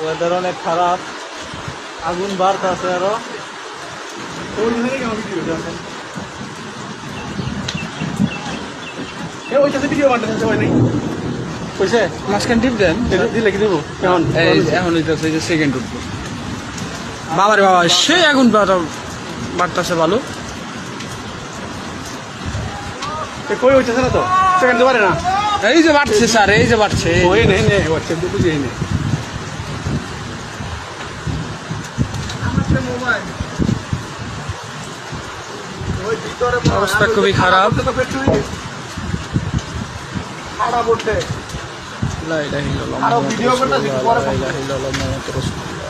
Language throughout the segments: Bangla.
ওয়েদার অনেক খারাপ, আগুন বাড়তেছে আরো। ভিডিও বানাতে সবাই নেই কইছে মাঝখান টিপ দেন, দিলে কি দেবো এখন এখন হইতেছে যে সেকেন্ড উঠবো। বাবারে বাবা, সেই আগুন বাড়তেছে ভালো। কই হইতেছে না তো সেকেন্ড পারে না এই যে বাড়ছে স্যার, এই যে বাড়ছে। ওই নেই নেই হোয়াটসঅ্যাপ দিয়ে বুঝিয়ে নেই অবস্থা খুবই খারাপ। লা ইলাহা ইল্লাল্লাহ মুহাম্মাদুর রাসূলুল্লাহ।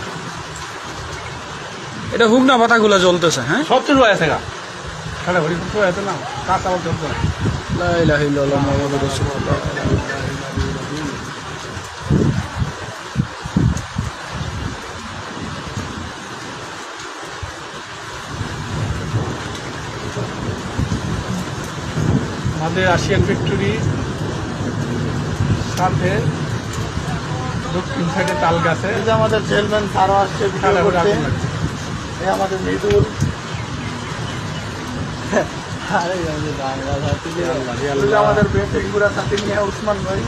এটা হুগনা পাতাগুলো জ্বলতেছে। হ্যাঁ, সব চুল আছে গা খাড়া ঘড়ি তো আছে না, কাঁচা বলতে হবে না। লা ইলাহা ইল্লাল্লাহ মুহাম্মাদুর রাসূলুল্লাহ। আমাদের রাশিয়ান ফ্যাক্টরি সাথে দক্ষিণ সাইডে তাল গাছে এই যে আমাদের চেয়ারম্যান স্যারও আসছে ভিডিও করতে। এই আমাদের মৃদুল। আরে আমাদের বাংলা সাথী, আমাদের বেঙ্গুরা সাথী নিয়ে উসমান ভাই।